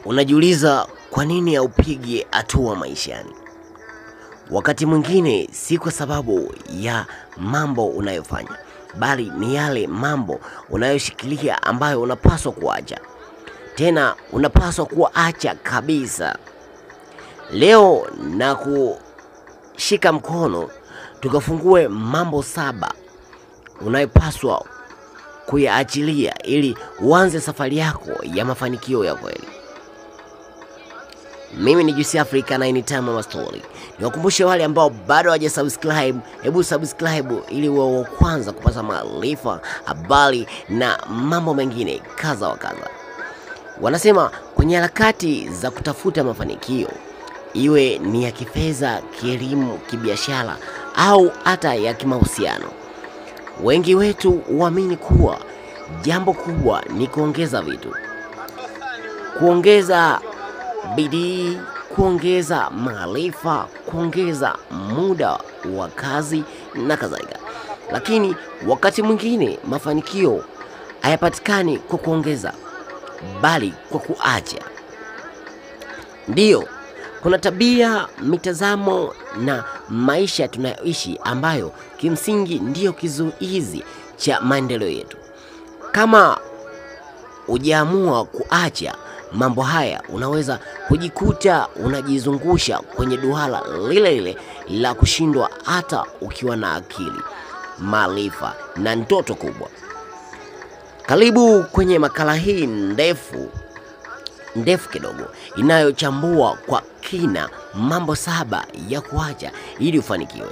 Unajiuliza kwa nini haupigi hatua maishani? Wakati mwingine si kwa sababu ya mambo unayofanya, bali ni yale mambo unayoshikilia ambayo unapaswa kuacha. Tena unapaswa kuacha kabisa. Leo na kushika mkono tukafungue mambo 7 unayopaswa kuyaachilia ili uanze safari yako ya mafanikio ya kweli. Mimi ni Juice Africa na ini time Mama Story. Niwakumbushe wale ambao bado hawajasubscribe, hebu subscribe ili uwe wa kwanza kupata maarifa, habari na mambo mengine kaza wa kaza. Wanasema kwenye harakati za kutafuta mafanikio, iwe ni ya kifedha, kielimu, kibiashara au hata ya kimahusiano, wengi wetu huamini kuwa jambo kubwa ni kuongeza vitu, kuongeza bidii, kuongeza maarifa, kuongeza muda wa kazi na kadhalika. Lakini wakati mwingine mafanikio hayapatikani kwa kuongeza, bali kwa kuacha. Ndiyo, kuna tabia, mitazamo na maisha tunayoishi ambayo kimsingi ndiyo kizuizi cha maendeleo yetu. Kama hujaamua kuacha mambo haya, unaweza kujikuta unajizungusha kwenye duara lile lile la kushindwa hata ukiwa na akili, maarifa na ndoto kubwa. Karibu kwenye makala hii ndefu kidogo inayochambua kwa kina mambo 7 ya kuacha ili ufanikiwe.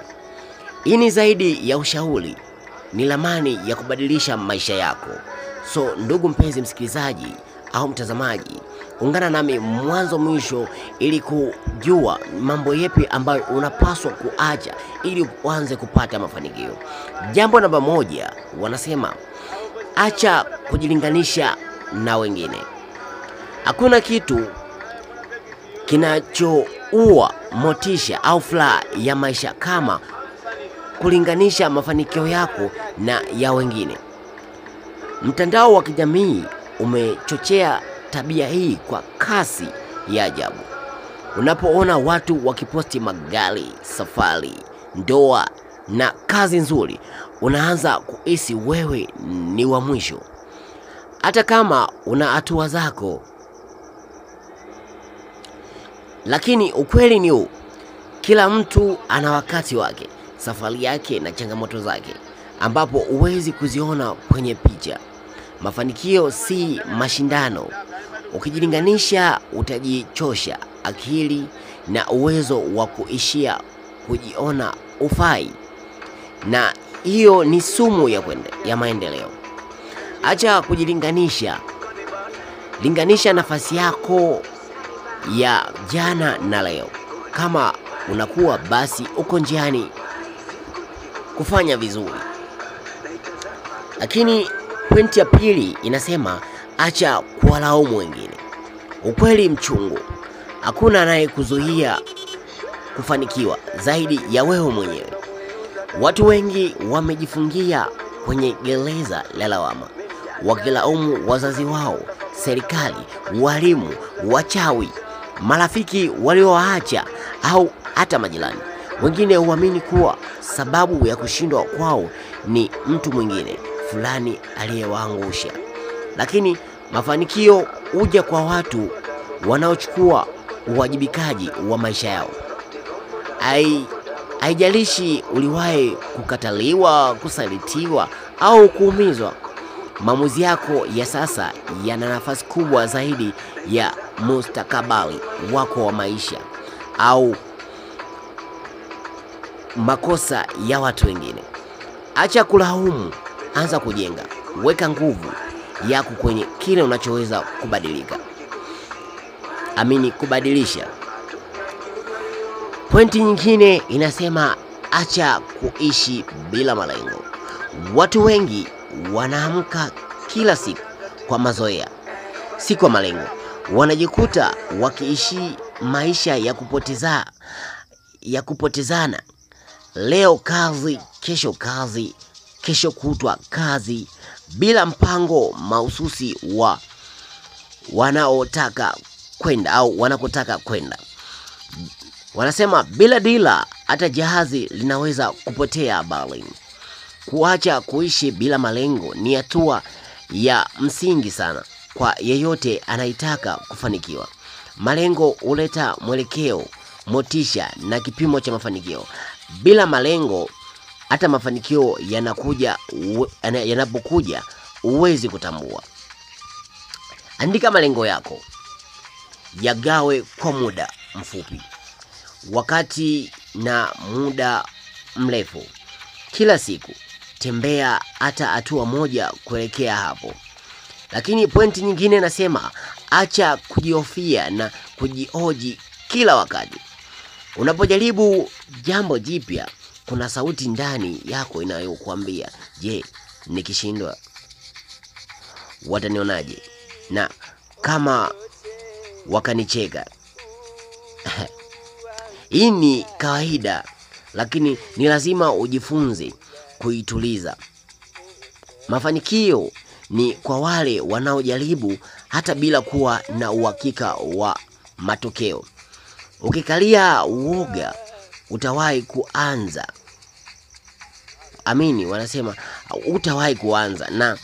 Hii ni zaidi ya ushauri, ni ramani ya kubadilisha maisha yako. So ndugu mpenzi msikilizaji au mtazamaji, ungana nami mwanzo mwisho ili kujua mambo yapi ambayo unapaswa kuacha ili uanze kupata mafanikio. Jambo namba 1, wanasema acha kujilinganisha na wengine. Hakuna kitu kinachoua motisha au furaha ya maisha kama kulinganisha mafanikio yako na ya wengine. Mtandao wa kijamii umechochea tabia hii kwa kasi ya ajabu. Unapoona watu wakiposti magari, safari, ndoa na kazi nzuri, unaanza kuhisi wewe ni wa mwisho, hata kama una hatua zako. Lakini ukweli ni huu: kila mtu ana wakati wake, safari yake na changamoto zake, ambapo huwezi kuziona kwenye picha. Mafanikio si mashindano. Ukijilinganisha utajichosha akili na uwezo wa kuishia kujiona ufai, na hiyo ni sumu ya maendeleo. Acha kujilinganisha. Linganisha nafasi yako ya jana na leo. Kama unakuwa, basi uko njiani kufanya vizuri. Lakini pointi ya pili inasema acha kuwalaumu wengine. Ukweli mchungu: hakuna anayekuzuia kufanikiwa zaidi ya wewe mwenyewe. Watu wengi wamejifungia kwenye gereza la lawama, wakilaumu wazazi wao, serikali, walimu, wachawi, marafiki walioacha au hata majirani. Wengine huamini kuwa sababu ya kushindwa kwao ni mtu mwingine fulani aliyewaangusha. Lakini mafanikio huja kwa watu wanaochukua uwajibikaji wa maisha yao. Haijalishi uliwahi kukataliwa, kusalitiwa au kuumizwa, maamuzi yako ya sasa yana nafasi kubwa zaidi ya mustakabali wako wa maisha au makosa ya watu wengine. Acha kulaumu, anza kujenga. Weka nguvu yako kwenye kile unachoweza kubadilika. Kubadilisha. Pointi nyingine inasema acha kuishi bila malengo. Watu wengi wanaamka kila siku kwa mazoea, si kwa malengo. Wanajikuta wakiishi maisha ya kupotezana. Leo kazi, kesho kutwa kazi, bila mpango mahususi wa wanaotaka kwenda au wanakotaka kwenda. Wanasema bila dira hata jahazi linaweza kupotea baharini. Kuacha kuishi bila malengo ni hatua ya msingi sana kwa yeyote anayetaka kufanikiwa. Malengo huleta mwelekeo, motisha na kipimo cha mafanikio. Bila malengo hata mafanikio yanapokuja huwezi kutambua. Andika malengo yako, yagawe kwa muda mfupi, wakati na muda mrefu. Kila siku tembea hata hatua moja kuelekea hapo. Lakini pointi nyingine nasema acha kujihofia na kujihoji kila wakati. Unapojaribu jambo jipya, kuna sauti ndani yako inayokuambia, je, nikishindwa watanionaje? Na kama wakanicheka? Hii ni kawaida, lakini ni lazima ujifunze kuituliza. Mafanikio ni kwa wale wanaojaribu hata bila kuwa na uhakika wa matokeo. Ukikalia uoga utawahi kuanza. Amini, wanasema utawahi kuanza, na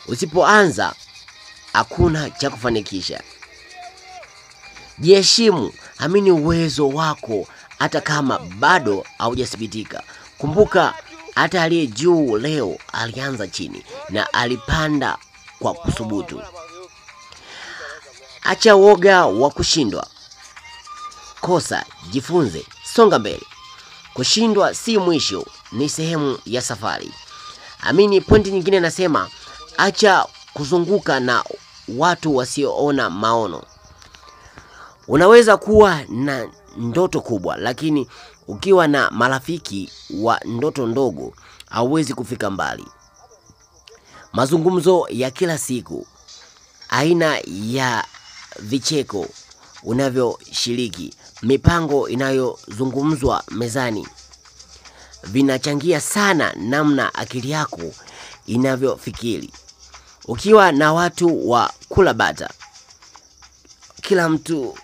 usipoanza hakuna cha kufanikisha. Jiheshimu, amini uwezo wako hata kama bado haujathibitika. Kumbuka hata aliye juu leo alianza chini na alipanda kwa kusubutu. Acha woga wa kushindwa. Kosa, jifunze, songa mbele. Kushindwa si mwisho, ni sehemu ya safari. Amini, pointi nyingine nasema acha kuzunguka na watu wasioona maono. Unaweza kuwa na ndoto kubwa, lakini ukiwa na marafiki wa ndoto ndogo hauwezi kufika mbali. Mazungumzo ya kila siku, aina ya vicheko unavyoshiriki, mipango inayozungumzwa mezani vinachangia sana namna akili yako inavyofikiri. Ukiwa na watu wa kula bata, kila mtu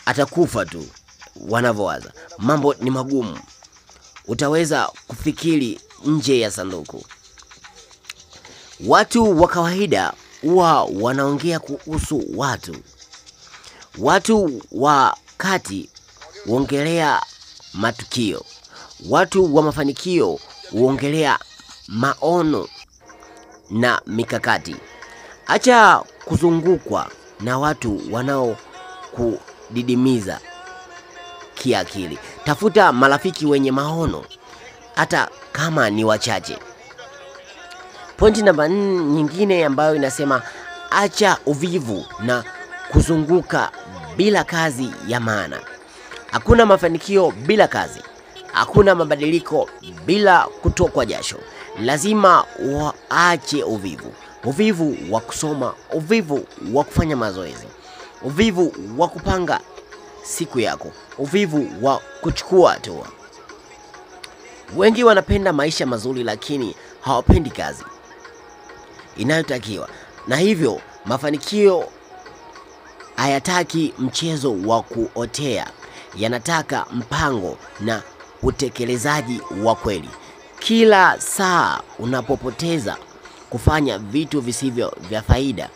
atakufa tu wanavyowaza, mambo ni magumu, utaweza kufikiri nje ya sanduku. Watu wa kawaida huwa wanaongea kuhusu watu wa kati huongelea matukio, watu wa mafanikio huongelea maono na mikakati. Acha kuzungukwa na watu wanaokudidimiza kiakili. Tafuta marafiki wenye maono hata kama ni wachache. Pointi namba 4 nyingine ambayo inasema acha uvivu na kuzunguka bila kazi ya maana. Hakuna mafanikio bila kazi. Hakuna mabadiliko bila kutokwa jasho. Lazima waache uvivu. Uvivu wa kusoma, uvivu wa kufanya mazoezi, uvivu wa kupanga siku yako, uvivu wa kuchukua hatua. Wengi wanapenda maisha mazuri lakini hawapendi kazi inayotakiwa. Na hivyo mafanikio hayataki mchezo wa kuotea, yanataka mpango na utekelezaji wa kweli. Kila saa unapopoteza kufanya vitu visivyo vya faida,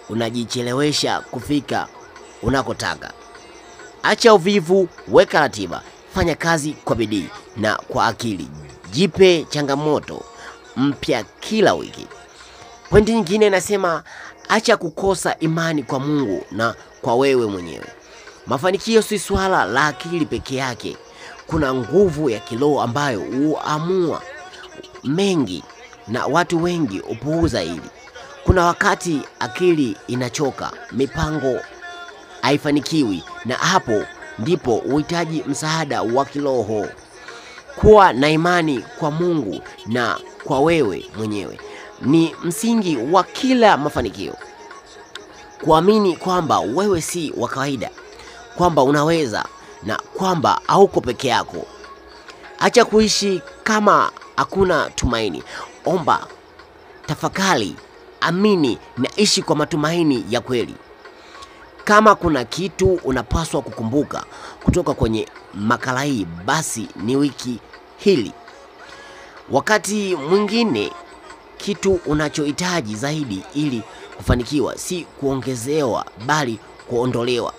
unajichelewesha kufika unakotaka. Acha uvivu, weka ratiba, fanya kazi kwa bidii na kwa akili. Jipe changamoto mpya kila wiki. Pointi nyingine inasema acha kukosa imani kwa Mungu na kwa wewe mwenyewe. Mafanikio si swala la akili peke yake. Kuna nguvu ya kiroho ambayo huamua mengi na watu wengi upuuza hili. Kuna wakati akili inachoka, mipango haifanikiwi, na hapo ndipo uhitaji msaada wa kiroho. Kuwa na imani kwa Mungu na kwa wewe mwenyewe ni msingi wa kila mafanikio. Kuamini kwamba wewe si wa kawaida, kwamba unaweza na kwamba hauko peke yako. Acha kuishi kama hakuna tumaini. Omba, tafakari, amini na ishi kwa matumaini ya kweli. Kama kuna kitu unapaswa kukumbuka kutoka kwenye makala hii, basi ni wiki hili. Wakati mwingine kitu unachohitaji zaidi ili kufanikiwa si kuongezewa bali kuondolewa.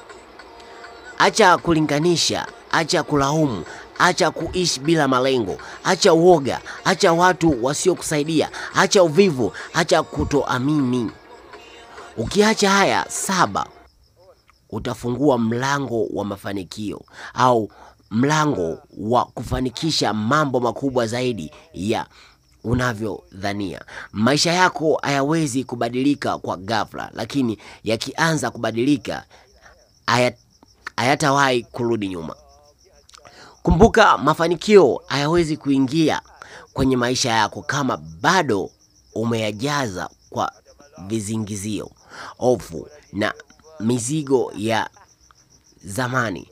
Acha kulinganisha, acha kulaumu, acha kuishi bila malengo, acha uoga, acha watu wasiokusaidia, acha uvivu, acha kutoamini. Ukiacha haya 7, utafungua mlango wa mafanikio au mlango wa kufanikisha mambo makubwa zaidi ya unavyodhania. Maisha yako hayawezi kubadilika kwa ghafla, lakini yakianza kubadilika hayatawahi kurudi nyuma. Kumbuka, mafanikio hayawezi kuingia kwenye maisha yako kama bado umeyajaza kwa vizingizio, hofu na mizigo ya zamani.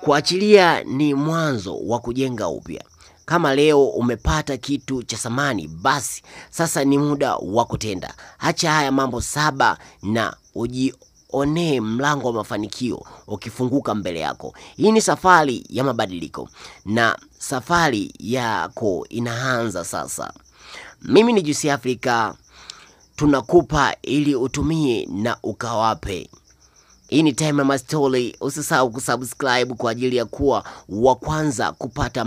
Kuachilia ni mwanzo wa kujenga upya. Kama leo umepata kitu cha thamani, basi sasa ni muda wa kutenda. Acha haya mambo 7 na ujionee mlango wa mafanikio ukifunguka mbele yako. Hii ni safari ya mabadiliko na safari yako inaanza sasa. Mimi ni Juice Africa, tunakupa ili utumie na ukawape. Hii ni Time ya Story. Usisahau kusubscribe kwa ajili ya kuwa wa kwanza kupata